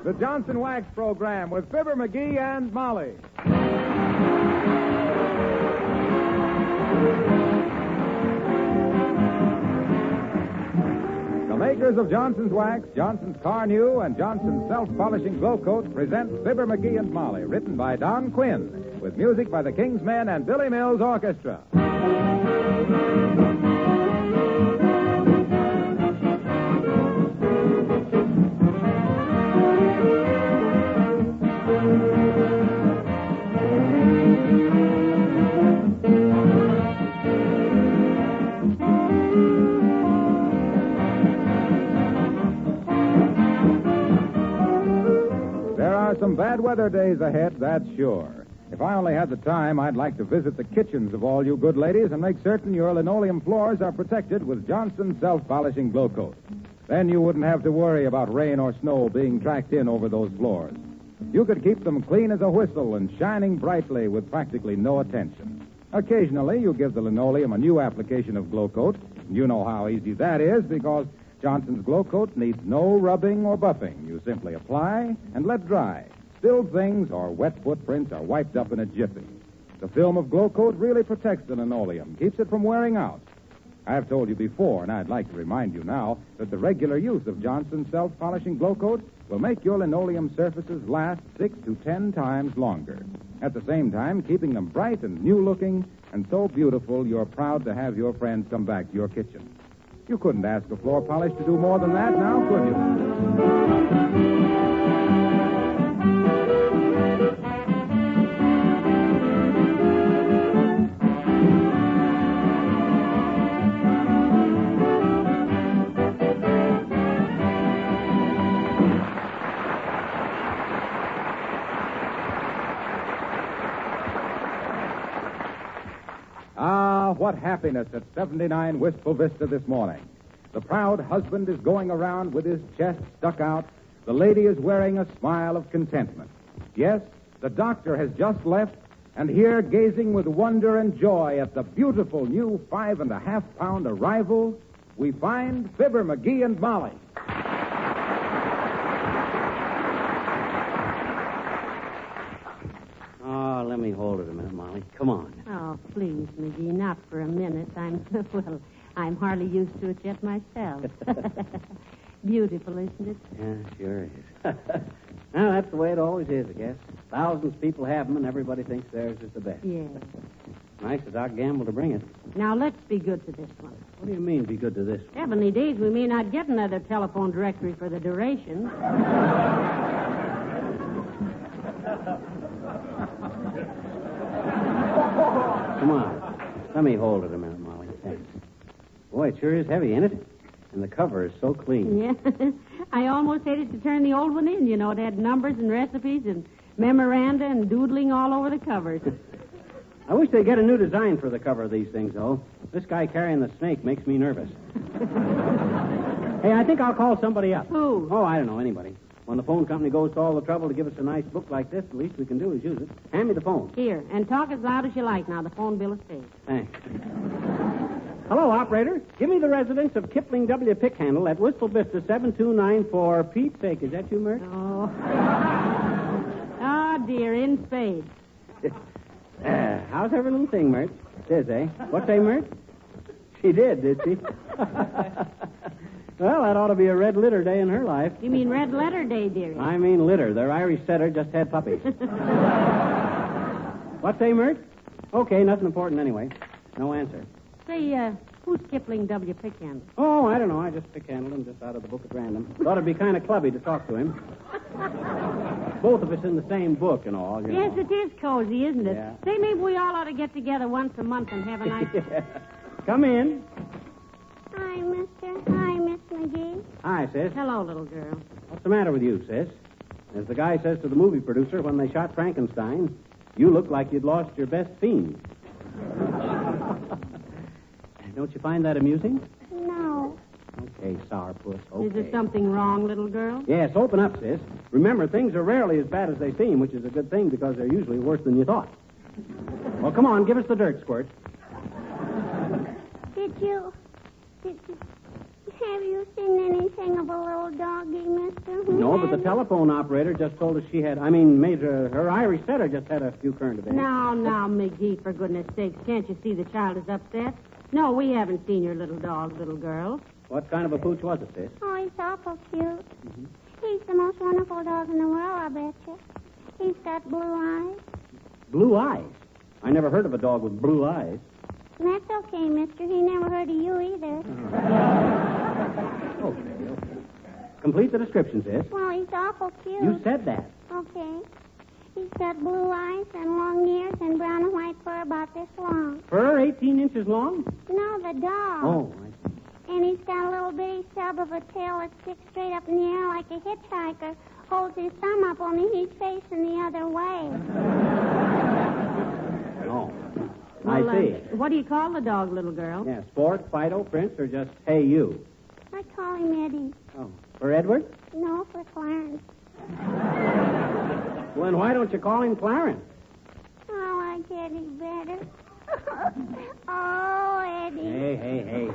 The Johnson Wax Program with Fibber McGee and Molly. The makers of Johnson's Wax, Johnson's Car New, and Johnson's Self-Polishing Glow Coat present Fibber McGee and Molly, written by Don Quinn, with music by the King's Men and Billy Mills Orchestra. Some bad weather days ahead, that's sure. If I only had the time, I'd like to visit the kitchens of all you good ladies and make certain your linoleum floors are protected with Johnson's Self-Polishing Glow Coat. Then you wouldn't have to worry about rain or snow being tracked in over those floors. You could keep them clean as a whistle and shining brightly with practically no attention. Occasionally, you give the linoleum a new application of Glow Coat. You know how easy that is because Johnson's Glow Coat needs no rubbing or buffing. You simply apply and let dry. Spilled things or wet footprints are wiped up in a jiffy. The film of Glow Coat really protects the linoleum, keeps it from wearing out. I've told you before, and I'd like to remind you now, that the regular use of Johnson's Self-Polishing Glow Coat will make your linoleum surfaces last 6 to 10 times longer. At the same time, keeping them bright and new-looking and so beautiful you're proud to have your friends come back to your kitchen. You couldn't ask a floor polish to do more than that now, could you? What happiness at 79 Wistful Vista this morning. The proud husband is going around with his chest stuck out. The lady is wearing a smile of contentment. Yes, the doctor has just left, and here, gazing with wonder and joy at the beautiful new 5.5-pound arrival, we find Fibber McGee and Molly. Oh, let me hold it a minute, Molly. Come on. Oh, please, McGee, not for a minute. I'm hardly used to it yet myself. Beautiful, isn't it? Yeah, sure is. Well, that's the way it always is, I guess. Thousands of people have them, and everybody thinks theirs is the best. Yes. Nice of Doc Gamble to bring it. Now, let's be good to this one. What do you mean, be good to this one? Heavenly days, we may not get another telephone directory for the duration. Come on. Let me hold it a minute, Molly. Thanks. Boy, it sure is heavy, ain't it? And the cover is so clean. Yeah. I almost hated to turn the old one in. You know, it had numbers and recipes and memoranda and doodling all over the covers. I wish they'd get a new design for the cover of these things, though. This guy carrying the snake makes me nervous. Hey, I think I'll call somebody up. Who? Oh, I don't know, anybody. When the phone company goes to all the trouble to give us a nice book like this, the least we can do is use it. Hand me the phone. Here, and talk as loud as you like now. The phone bill is paid. Thanks. Hello, operator. Give me the residence of Kipling W. Pickhandle at Wistful Vista 7294. Pete's sake, is that you, Mert? Oh. Oh, dear, in spades. How's every little thing, Mert? It is, eh? What say, Mert? She did she? Well, that ought to be a red litter day in her life. You mean red letter day, dearie? I mean litter. Their Irish setter just had puppies. What say, Mert? Okay, nothing important anyway. No answer. Say, who's Kipling W. Pickhandle? Oh, I don't know. I just pickhandled him just out of the book at random. Thought it'd be kind of clubby to talk to him. Both of us in the same book and all, you Yes, know. it is cozy, isn't it? Yeah. Say, maybe we all ought to get together once a month and have a nice... Yeah. Come in. Hi, mister. Hi, Miss McGee. Hi, sis. Hello, little girl. What's the matter with you, sis? As the guy says to the movie producer when they shot Frankenstein, you look like you'd lost your best fiend. Don't you find that amusing? No. Okay, sourpuss, okay. Is there something wrong, little girl? Yes, open up, sis. Remember, things are rarely as bad as they seem, which is a good thing because they're usually worse than you thought. Well, come on, give us the dirt, Squirt. Did you Have you seen anything of a little doggy, mister? No, but the telephone operator just told us her Irish setter just had a few current events. Now, McGee, for goodness sakes, can't you see the child is upset? No, we haven't seen your little dog, little girl. What kind of a pooch was it, sis? Oh, he's awful cute. Mm-hmm. He's the most wonderful dog in the world, I bet you. He's got blue eyes. Blue eyes? I never heard of a dog with blue eyes. That's okay, mister. He never heard of you either. Okay. Complete the description, sis. Well, he's awful cute. You said that. Okay. He's got blue eyes and long ears and brown and white fur about this long. Fur 18 inches long? No, the dog. Oh, I see. And he's got a little bitty stub of a tail that sticks straight up in the air like a hitchhiker. Holds his thumb up, only he's facing the other way. Oh. Well, I see. What do you call the dog, little girl? Yeah, Sport, Fido, Prince, or just Hey You? I call him Eddie. Oh. For Edward? No, for Clarence. Well, then why don't you call him Clarence? Oh, I get it better. Oh, Eddie. Hey.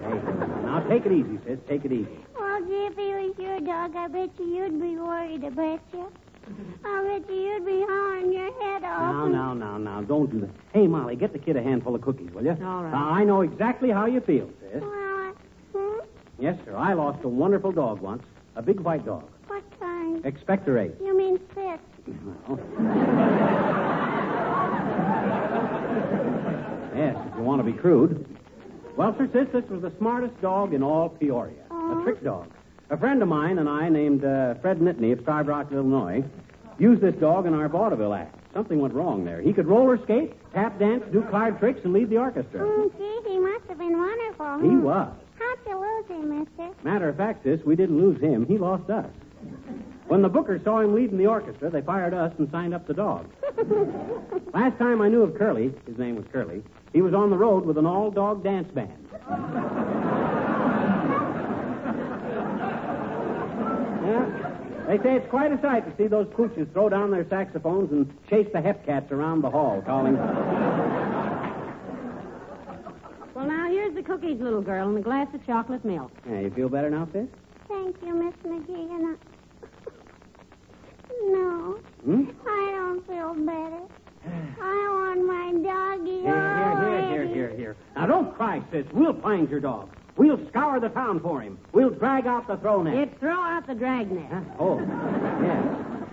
Now, take it easy, sis. Take it easy. Well, gee, if he was your dog, I bet you'd be worried, I bet you. I bet you'd be hollering your head off. Now, don't do that. Hey, Molly, get the kid a handful of cookies, will you? All right. Now, I know exactly how you feel, sis. Well, Yes, sir. I lost a wonderful dog once. A big white dog. what kind? Expectorate. You mean Fitz? Well. Yes, if you want to be crude. Well, sir, sis, this was the smartest dog in all Peoria. Oh? A trick dog. A friend of mine and I, named Fred Nittany of Starved Rock, Illinois, used this dog in our vaudeville act. Something went wrong there. He could roller skate, tap dance, do card tricks, and lead the orchestra. Oh, gee, he must have been wonderful. He was. How'd you lose him, mister? Matter of fact, sis, we didn't lose him. He lost us. When the bookers saw him leading the orchestra, they fired us and signed up the dog. Last time I knew of Curly, his name was Curly, he was on the road with an all-dog dance band. Yeah. They say it's quite a sight to see those pooches throw down their saxophones and chase the hepcats around the hall, calling... Well, now, here's the cookies, little girl, and a glass of chocolate milk. Yeah, you feel better now, sis? Thank you, Miss McGee. And No, I don't feel better. I want my doggy. Here. Now, don't cry, sis. We'll find your dog. We'll scour the town for him. We'll drag out the throw net. It's throw out the dragnet. Huh? Oh, yes.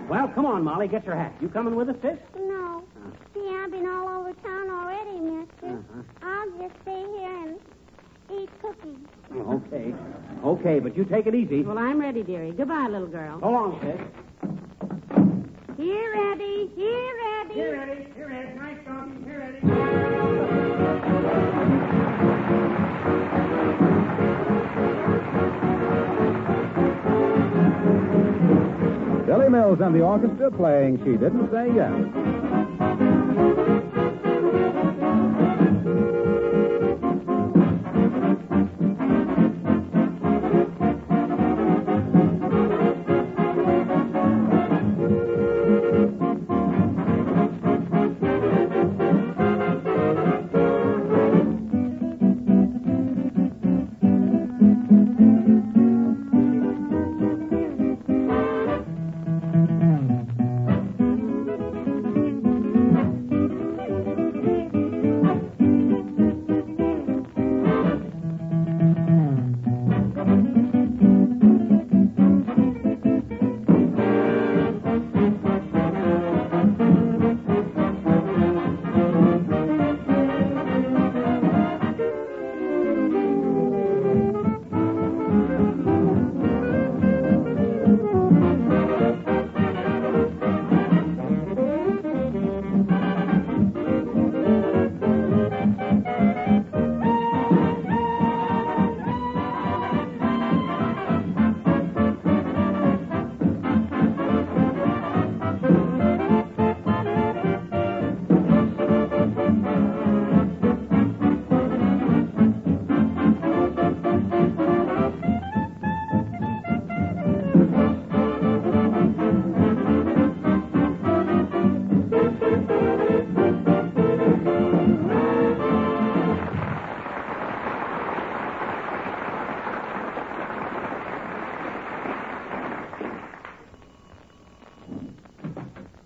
Well, come on, Molly. Get your hat. You coming with us, sis? No. See, I've been all over town already, mister. I'll just stay here and eat cookies. Okay, but you take it easy. Well, I'm ready, dearie. Goodbye, little girl. So long, sis. Here, Eddie. Here, Eddie. Here, Eddie. Nice talking. Here, Eddie. Billy Mills and the orchestra playing She Didn't Say Yes.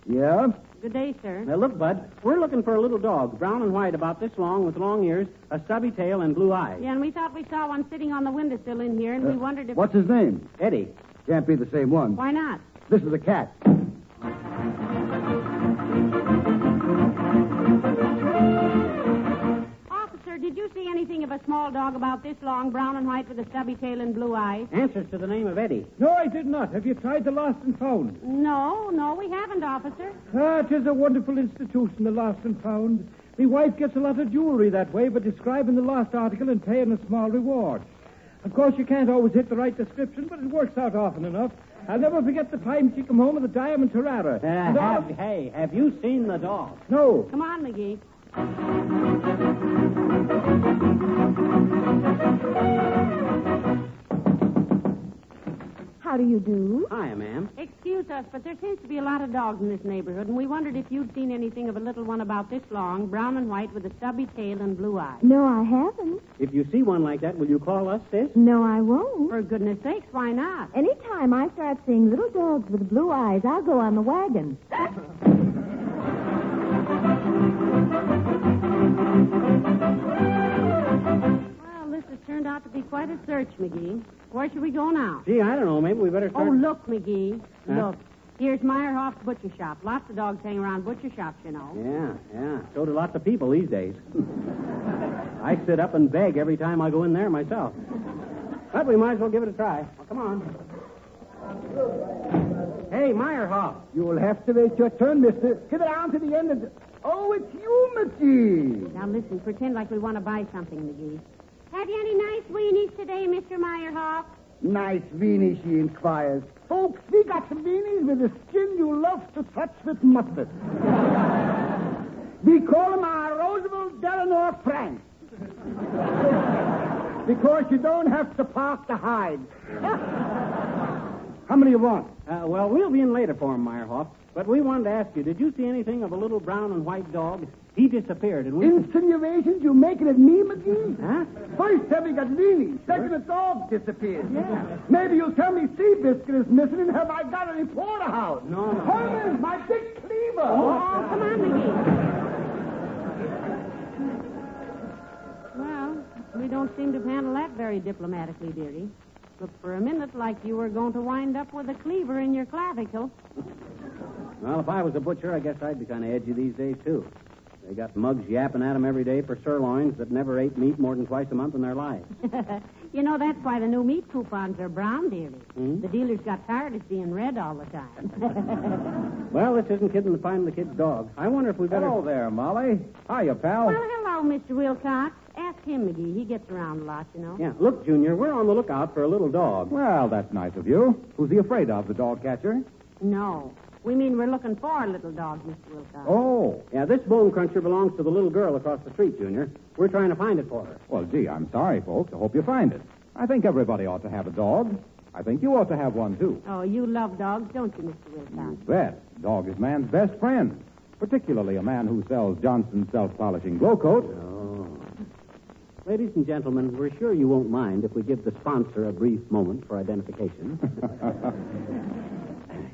Yeah? Good day, sir. Now, look, Bud, we're looking for a little dog, brown and white, about this long, with long ears, a stubby tail, and blue eyes. Yeah, and we thought we saw one sitting on the windowsill in here, and we wondered if... What's his name? Eddie. Can't be the same one. Why not? This is a cat. Officer, did you see anything of a small dog about this long, brown and white, with a stubby tail and blue eyes? Answers to the name of Eddie. No, I did not. Have you tried the Lost and Found? No, we haven't, officer. Ah, it is a wonderful institution, the Lost and Found. My wife gets a lot of jewelry that way by describing the lost article and paying a small reward. Of course, you can't always hit the right description, but it works out often enough. I'll never forget the time she come home with a diamond tiara. Have you seen the dog? No. Come on, McGee. How do you do? Hiya, ma'am. Excuse us, but there seems to be a lot of dogs in this neighborhood, and we wondered if you'd seen anything of a little one about this long, brown and white, with a stubby tail and blue eyes. No, I haven't. If you see one like that, will you call us, sis? No, I won't. For goodness sakes, why not? Anytime I start seeing little dogs with blue eyes, I'll go on the wagon. Well, this has turned out to be quite a search, McGee. Where should we go now? Gee, I don't know. Maybe we better start... Oh, look, McGee. Huh? Look. Here's Meyerhoff's butcher shop. Lots of dogs hang around butcher shops, you know. Yeah. So do lots of people these days. I sit up and beg every time I go in there myself. But we might as well give it a try. Well, come on. Hey, Meyerhoff. You'll have to wait your turn, mister. Get around to the end of the... Oh, it's you, McGee. Now, listen, pretend like we want to buy something, McGee. Have you any nice weenies today, Mr. Meyerhoff? Nice weenie, she inquires. Folks, we got some weenies with a skin you love to touch with mustard. We call them our Roosevelt Delano Frank. Because you don't have to park the hide. How many you want? Well, we'll be in later for him, Meyerhoff. But we wanted to ask you, did you see anything of a little brown and white dog? He disappeared, and we... Insinuations you making at me, McGee? Huh? First, have we got weenies. Second, the dog disappeared. Yeah. Maybe you'll tell me Seabiscuit is missing, and have I got any porterhouse? No. Herman, my big cleaver. Oh, come on, McGee. Well, we don't seem to have handled that very diplomatically, dearie. Looked for a minute like you were going to wind up with a cleaver in your clavicle. Well, if I was a butcher, I guess I'd be kind of edgy these days, too. They got mugs yapping at them every day for sirloins that never ate meat more than twice a month in their lives. You know, that's why the new meat coupons are brown, dearie. Hmm? The dealers got tired of seeing red all the time. Well, this isn't kidding to find the kid's dog. I wonder if we better... Hello there, Molly. Hiya, pal. Well, hello, Mr. Wilcox. Ask him, McGee. He gets around a lot, you know. Yeah, look, Junior, we're on the lookout for a little dog. Well, that's nice of you. Who's he afraid of, the dog catcher? No. We mean we're looking for a little dog, Mr. Wilcox. Oh. Yeah, this bone cruncher belongs to the little girl across the street, Junior. We're trying to find it for her. Well, gee, I'm sorry, folks. I hope you find it. I think everybody ought to have a dog. I think you ought to have one, too. Oh, you love dogs, don't you, Mr. You Wilcox? bet. Dog is man's best friend. Particularly a man who sells Johnson's self-polishing glow coat. Oh. Ladies and gentlemen, we're sure you won't mind if we give the sponsor a brief moment for identification.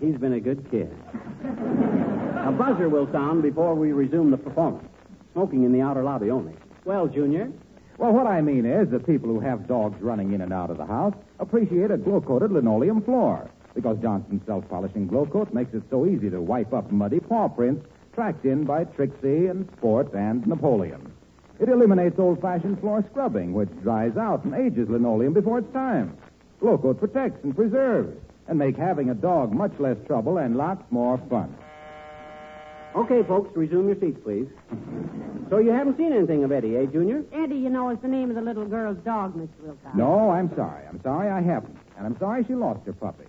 He's been a good kid. A buzzer will sound before we resume the performance. Smoking in the outer lobby only. Well, Junior? Well, what I mean is that people who have dogs running in and out of the house appreciate a glow-coated linoleum floor because Johnson's self-polishing glow coat makes it so easy to wipe up muddy paw prints tracked in by Trixie and Sport and Napoleon. It eliminates old-fashioned floor scrubbing, which dries out and ages linoleum before its time. Glow coat protects and preserves and make having a dog much less trouble and lots more fun. Okay, folks, resume your seats, please. So you haven't seen anything of Eddie, eh, Junior? Eddie, you know, is the name of the little girl's dog, Mr. Wilcox. No, I'm sorry. I'm sorry I haven't. And I'm sorry she lost her puppy.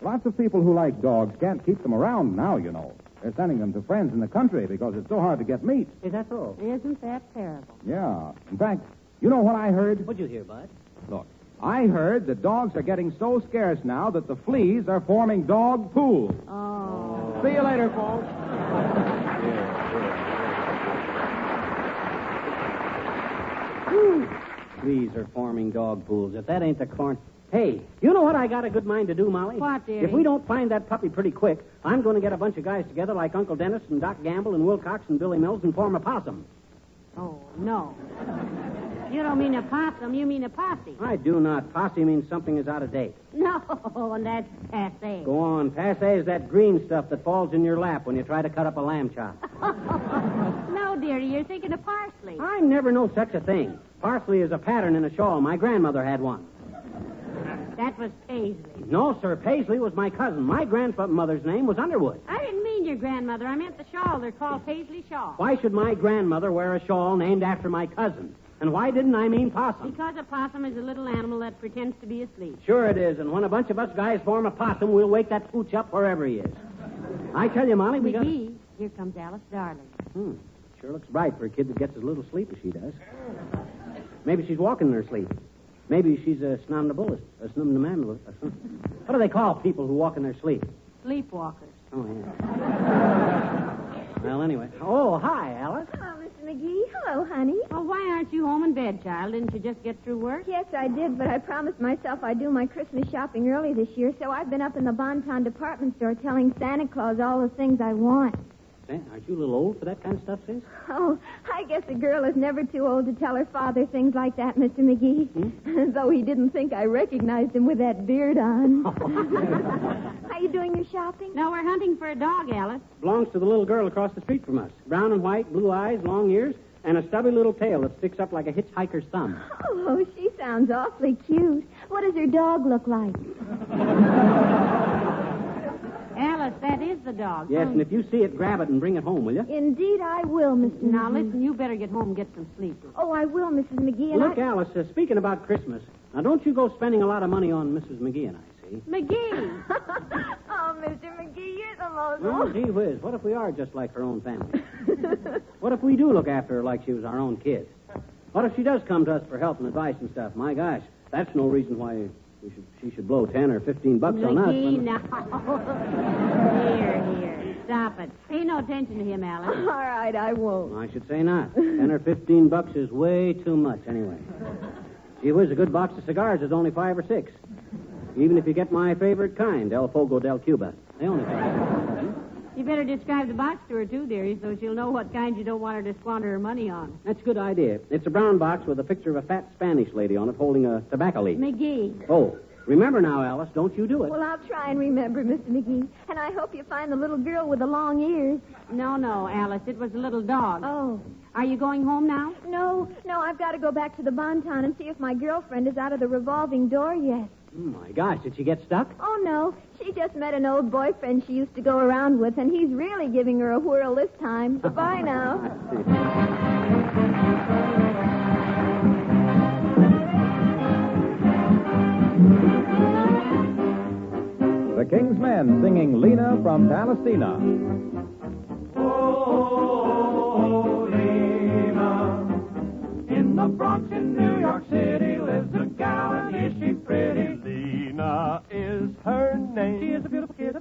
Lots of people who like dogs can't keep them around now, you know. They're sending them to friends in the country because it's so hard to get meat. Is that so? Isn't that terrible? Yeah. In fact, you know what I heard? What'd you hear, Bud? Look, I heard that dogs are getting so scarce now that the fleas are forming dog pools. Oh. See you later, folks. Fleas are forming dog pools. If that ain't the corn... Hey, you know what I got a good mind to do, Molly? What, dearie? If we don't find that puppy pretty quick, I'm going to get a bunch of guys together like Uncle Dennis and Doc Gamble and Wilcox and Billy Mills and form a possum. Oh, no. You don't mean a possum, you mean a posse. I do not. Posse means something is out of date. No, and that's passé. Go on. Passé is that green stuff that falls in your lap when you try to cut up a lamb chop. No, dearie, you're thinking of parsley. I never know such a thing. Parsley is a pattern in a shawl. My grandmother had one. That was Paisley. No, sir. Paisley was my cousin. My grandmother's name was Underwood. I didn't mean your grandmother. I meant the shawl. They're called Paisley shawls. Why should my grandmother wear a shawl named after my cousin? And why didn't I mean possum? Because a possum is a little animal that pretends to be asleep. Sure it is. And when a bunch of us guys form a possum, we'll wake that pooch up wherever he is. I tell you, Molly, we got... McGee, here comes Alice Darling. Sure looks bright for a kid that gets as little sleep as she does. Maybe she's walking in her sleep. Maybe she's a somnambulist. What do they call people who walk in their sleep? Sleepwalkers. Oh, yeah. Well, anyway. Oh, hi, Alice. Hello, Mr. McGee. Hello, honey. Well, why aren't you home in bed, child? Didn't you just get through work? Yes, I did, but I promised myself I'd do my Christmas shopping early this year, so I've been up in the Bonton department store telling Santa Claus all the things I want. Aren't you a little old for that kind of stuff, sis? Oh, I guess a girl is never too old to tell her father things like that, Mr. McGee. Though he didn't think I recognized him with that beard on. Are you doing your shopping? No, we're hunting for a dog, Alice. Belongs to the little girl across the street from us. Brown and white, blue eyes, long ears, and a stubby little tail that sticks up like a hitchhiker's thumb. Oh, she sounds awfully cute. What does her dog look like? Alice, that is the dog. Yes, and if you see it, grab it and bring it home, will you? Indeed, I will, Mr. Now, McGee. listen, you better get home and get some sleep. Oh, I will, Mrs. McGee. And Look, Alice, speaking about Christmas, now don't you go spending a lot of money on Mrs. McGee and I, see? McGee! Oh, Mr. McGee, you're the most... Oh, gee whiz, what if we are just like her own family? What if we do look after her like she was our own kid? What if she does come to us for help and advice and stuff? My gosh, that's no reason why she should blow 10 or 15 bucks on us. McGee, now. Here. Stop it. Pay no attention to him, Alice. All right, I won't. I should say not. 10 or 15 bucks is way too much anyway. Gee whiz, a good box of cigars is only 5 or 6. Even if you get my favorite kind, El Fogo del Cuba. They only cost. You better describe the box to her, too, dearie, so she'll know what kind you don't want her to squander her money on. That's a good idea. It's a brown box with a picture of a fat Spanish lady on it holding a tobacco leaf. McGee. Oh, remember now, Alice, don't you do it. Well, I'll try and remember, Mr. McGee. And I hope you find the little girl with the long ears. No, Alice. It was a little dog. Oh. Are you going home now? No, I've got to go back to the Bonton and see if my girlfriend is out of the revolving door yet. Oh, my gosh, did she get stuck? Oh, no. She just met an old boyfriend she used to go around with, and he's really giving her a whirl this time. Goodbye now. The King's Men singing Lena from Palestina. Oh, Lena, in the Bronx in New York City lives a gal, and is she pretty? Lena is her name. She is a beautiful kid,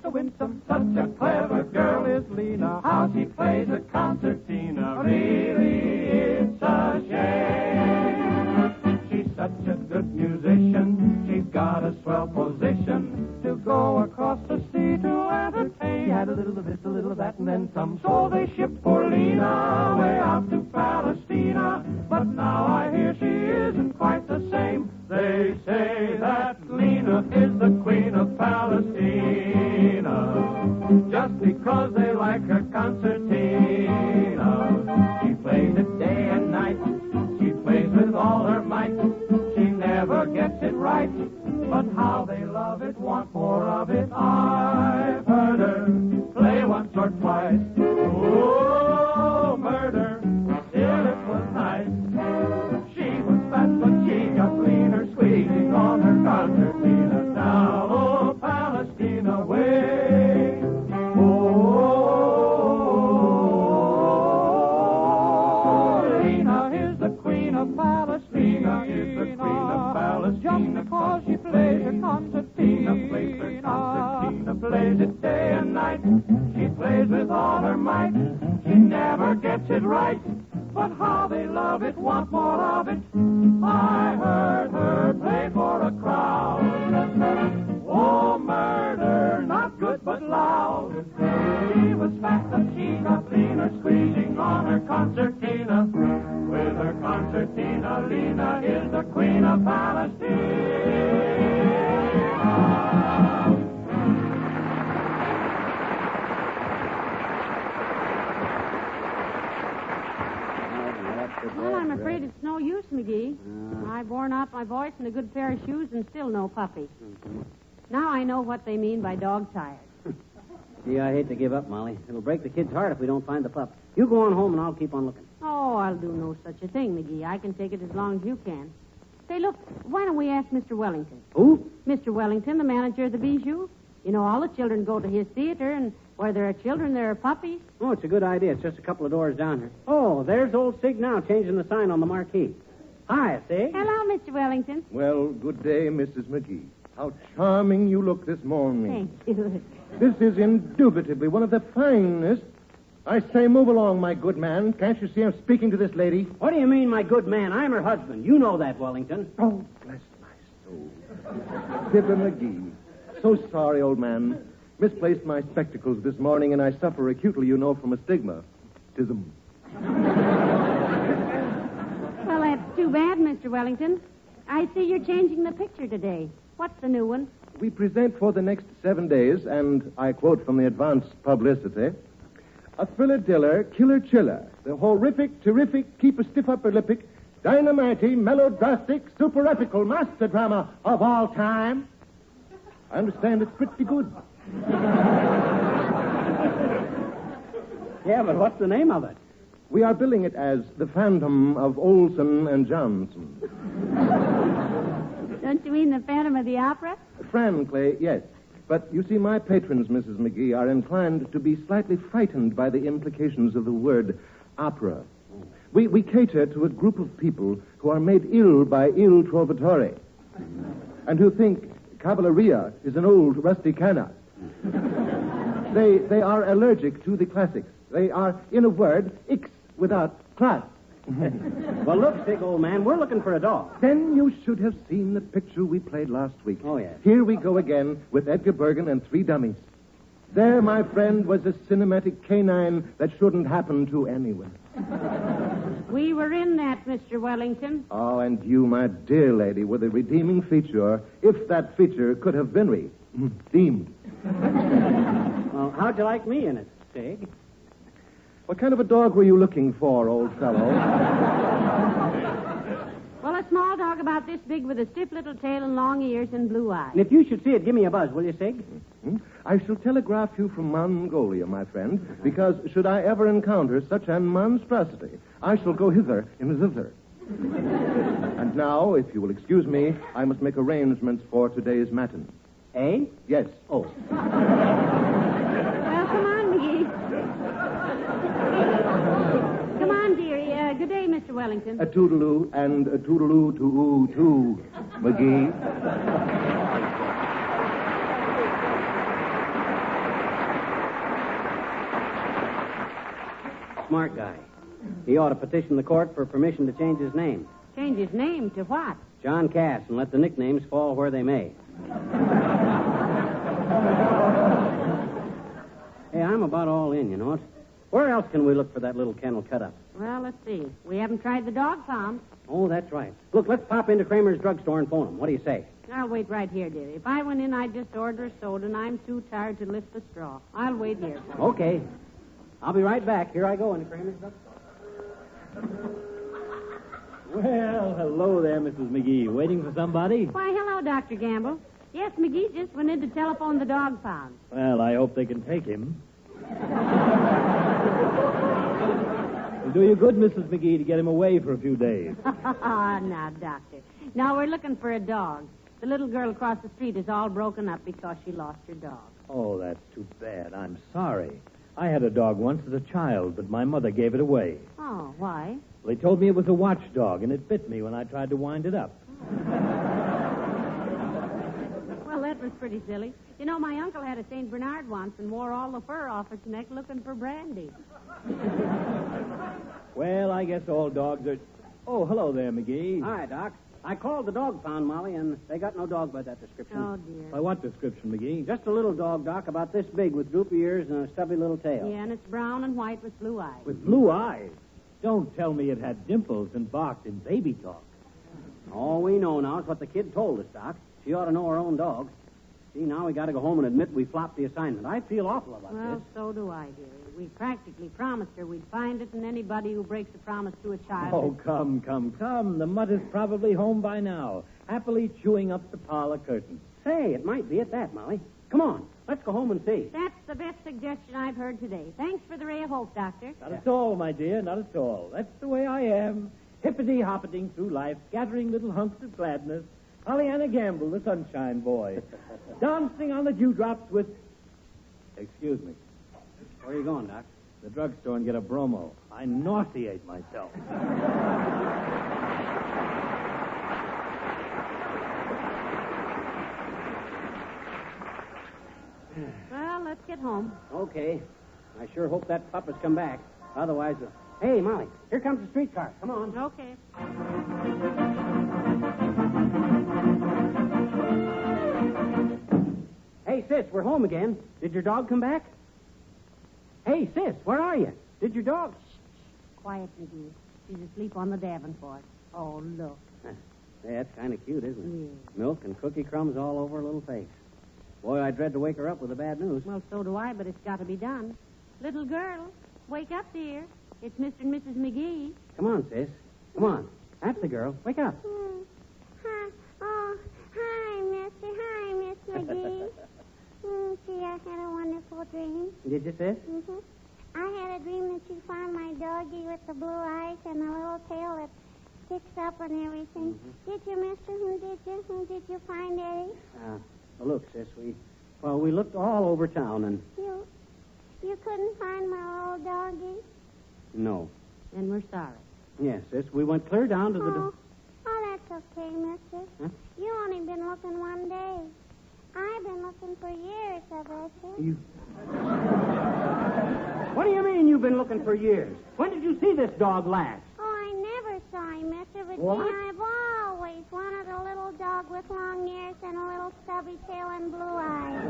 so winsome. Such a clever girl is Lena. How she plays a concertina, really it's a shame. She's such a good musician. She's got a swell position to go across the sea to entertain. She had a little of this, a little of that, and then some. So they shipped poor Lena way out to Palestina. But now I hear she isn't quite the same. They say that Lena is the queen of Palestina, just because they like her concertina. She plays it day and night. She plays with all her might. She never gets it right. But how they love it, want more of it. I've heard her play once or twice. Oh, murder, still it was nice. She was fat, but she got leaner, squeezing on her concertina. Now, oh, Palestina way. Oh, Lena is the queen of Palestina. Is the queen of Palestina. Just because she plays her concertina, plays it day and night. She plays with all her might. She never gets it right. but how they love it, want more of it. I heard her play for a crowd. Oh, murder, not good but loud. She was fat, but she got leaner, squeezing on her concertina. With her concertina, Lena is the queen of Palestine. Well, I'm afraid it's no use, McGee. I've worn out my voice and a good pair of shoes and still no puppy. Now I know what they mean by dog tired. Gee, I hate to give up, Molly. It'll break the kid's heart if we don't find the pup. You go on home and I'll keep on looking. Oh, I'll do no such a thing, McGee. I can take it as long as you can. Say, look, why don't we ask Mr. Wellington? Who? Mr. Wellington, the manager of the Bijou. You know, all the children go to his theater, and where there are children, there are puppies. Oh, it's a good idea. It's just a couple of doors down here. Oh, there's old Sig now changing the sign on the marquee. Hi, Sig. Hello, Mr. Wellington. Well, good day, Mrs. McGee. How charming you look this morning. Thank you. This is indubitably one of the finest. I say, move along, my good man. Can't you see I'm speaking to this lady? What do you mean, my good man? I'm her husband. You know that, Wellington. Oh, bless my soul. Fibber McGee. So sorry, old man. Misplaced my spectacles this morning, and I suffer acutely, you know, from astigmatism. Well, that's too bad, Mr. Wellington. I see you're changing the picture today. What's the new one? We present for the next 7 days, and I quote from the advance publicity, a thriller-diller, killer-chiller, the horrific, terrific, keep a stiff upper lippic, dynamite, melodrastic, super-epical master drama of all time. I understand it's pretty good. Yeah, but what's the name of it? We are billing it as The Phantom of Olson and Johnson. Don't you mean the Phantom of the Opera? Frankly, yes. But you see, my patrons, Mrs. McGee, are inclined to be slightly frightened by the implications of the word opera. We cater to a group of people who are made ill by il trovatore and who think cavalleria is an old rusty canna. They are allergic to the classics. They are, in a word, X without class. Well, look, Sig, old man, we're looking for a dog. Then you should have seen the picture we played last week. Oh, yes. Here we go again with Edgar Bergen and 3 dummies. There, my friend, was a cinematic canine that shouldn't happen to anyone. We were in that, Mr. Wellington. Oh, and you, my dear lady, were the redeeming feature, if that feature could have been redeemed. Well, how'd you like me in it, Sig? What kind of a dog were you looking for, old fellow? Well, a small dog about this big with a stiff little tail and long ears and blue eyes. And if you should see it, give me a buzz, will you, Sig? I shall telegraph you from Mongolia, my friend, because should I ever encounter such an monstrosity, I shall go hither and thither. And now, if you will excuse me, I must make arrangements for today's matin. Eh? Yes. Oh. Well, come on, McGee. Come on, dearie. Good day, Mr. Wellington. A toodaloo and a toodaloo to McGee. Smart guy. He ought to petition the court for permission to change his name. Change his name to what? John Cass, and let the nicknames fall where they may. Hey, I'm about all in, you know it. Where else can we look for that little kennel cut up? Well, let's see. We haven't tried the dog pound. Oh, that's right. Look, let's pop into Kramer's drugstore and phone him. What do you say? I'll wait right here, dearie. If I went in, I'd just order a soda, and I'm too tired to lift the straw. I'll wait here. Okay. I'll be right back. Here I go into Kramer's drugstore. Well, hello there, Mrs. McGee. Waiting for somebody? Why, hello, Dr. Gamble. Yes, McGee just went in to telephone the dog pound. Well, I hope they can take him. It'll do you good, Mrs. McGee, to get him away for a few days. Now, Doctor. Now, we're looking for a dog. The little girl across the street is all broken up because she lost her dog. Oh, that's too bad. I'm sorry. I had a dog once as a child, but my mother gave it away. Oh, why? They told me it was a watchdog, and it bit me when I tried to wind it up. Well, that was was pretty silly. You know, my uncle had a St. Bernard once and wore all the fur off its neck looking for brandy. Well, I guess all dogs are... Oh, hello there, McGee. Hi, Doc. I called the dog pound, Molly, and they got no dog by that description. Oh, dear. By what description, McGee? Just a little dog, Doc, about this big with droopy ears and a stubby little tail. Yeah, and it's brown and white with blue eyes. With blue eyes. Don't tell me it had dimples and barked in baby talk. All we know now is what the kid told us, Doc. She ought to know her own dog. See, now we got to go home and admit we flopped the assignment. I feel awful about Well, this. so do I, dearie. We practically promised her we'd find it, and anybody who breaks a promise to a child... Oh, come. The mutt is probably home by now, happily chewing up the parlor curtain. Say, it might be at that, Molly. Come on, let's go home and see. That's the best suggestion I've heard today. Thanks for the ray of hope, Doctor. Not at all, my dear, not at all. That's the way I am. Hippity-hoppeting through life, gathering little hunks of gladness. Pollyanna Gamble, the sunshine boy. Dancing on the dewdrops with... Excuse me. Where are you going, Doc? The drugstore and get a bromo. I nauseate myself. Well, let's get home. Okay. I sure hope that pup has come back. Otherwise... Hey, Molly, here comes the streetcar. Come on. Okay. Hey, sis, we're home again. Did your dog come back? Hey, sis, where are you? Did your dog... Quiet, McGee. She's asleep on the Davenport. Oh, look. Hey, that's kind of cute, isn't it? Yeah. Milk and cookie crumbs all over her little face. Boy, I dread to wake her up with the bad news. Well, so do I, but it's got to be done. Little girl, wake up, dear. It's Mr. and Mrs. McGee. Come on, sis. Come on. That's the girl. Wake up. Hi. Oh, hi, Mister. Hi, Miss McGee. Gee, I had a wonderful dream. Did you, sis? Mm-hmm. I had a dream that you found my doggie with the blue eyes and the little tail that sticks up and everything. Mm-hmm. Did you, Mister? Who did you? Who did you find, Eddie? Well, look, sis, we looked all over town and... You couldn't find my little doggie? No. And we're sorry. Yes, sis, we went clear down to the... Oh, that's okay, mister. Huh? You only been looking one day. I've been looking for years, I bet you. What do you mean you've been looking for years? When did you see this dog last? Oh, I never saw him, mister, but What? gee, I've always wanted a little dog with long ears and a little stubby tail and blue eyes.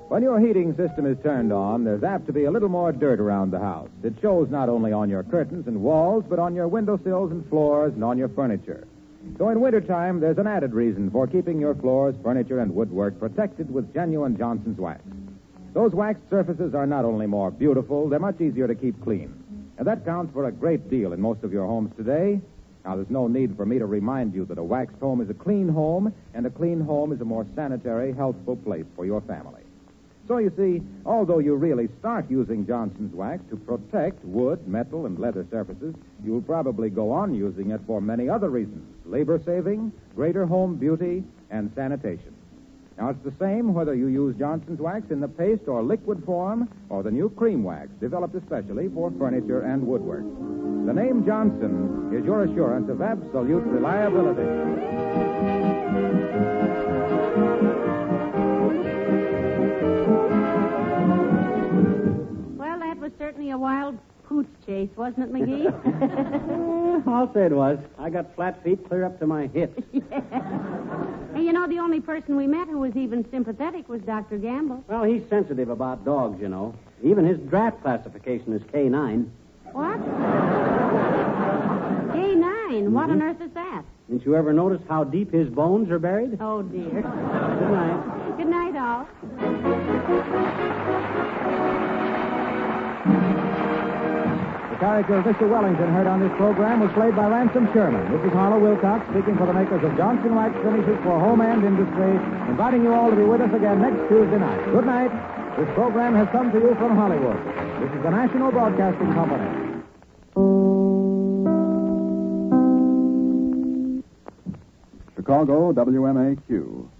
When your heating system is turned on, there's apt to be a little more dirt around the house. It shows not only on your curtains and walls, but on your windowsills and floors and on your furniture. So in wintertime, there's an added reason for keeping your floors, furniture, and woodwork protected with genuine Johnson's wax. Those waxed surfaces are not only more beautiful, they're much easier to keep clean. And that counts for a great deal in most of your homes today. Now, there's no need for me to remind you that a waxed home is a clean home, and a clean home is a more sanitary, healthful place for your family. So, you see, although you really start using Johnson's wax to protect wood, metal, and leather surfaces, you'll probably go on using it for many other reasons: labor-saving, greater home beauty, and sanitation. Now, it's the same whether you use Johnson's wax in the paste or liquid form or the new cream wax developed especially for furniture and woodwork. The name Johnson is your assurance of absolute reliability. Well, that was certainly a wild pooch chase, wasn't it, McGee? I'll say it was. I got flat feet clear up to my hips. Yeah. Hey, you know, the only person we met who was even sympathetic was Dr. Gamble. Well, he's sensitive about dogs, you know. Even his draft classification is K9. What? K9? What on earth is that? Didn't you ever notice how deep his bones are buried? Oh, dear. Good night. Good night, all. The character of Mr. Wellington heard on this program was played by Ransom Sherman. This is Harlow Wilcox speaking for the makers of Johnson Wax Finishes for Home and Industry, inviting you all to be with us again next Tuesday night. Good night. This program has come to you from Hollywood. This is the National Broadcasting Company. Chicago, WMAQ.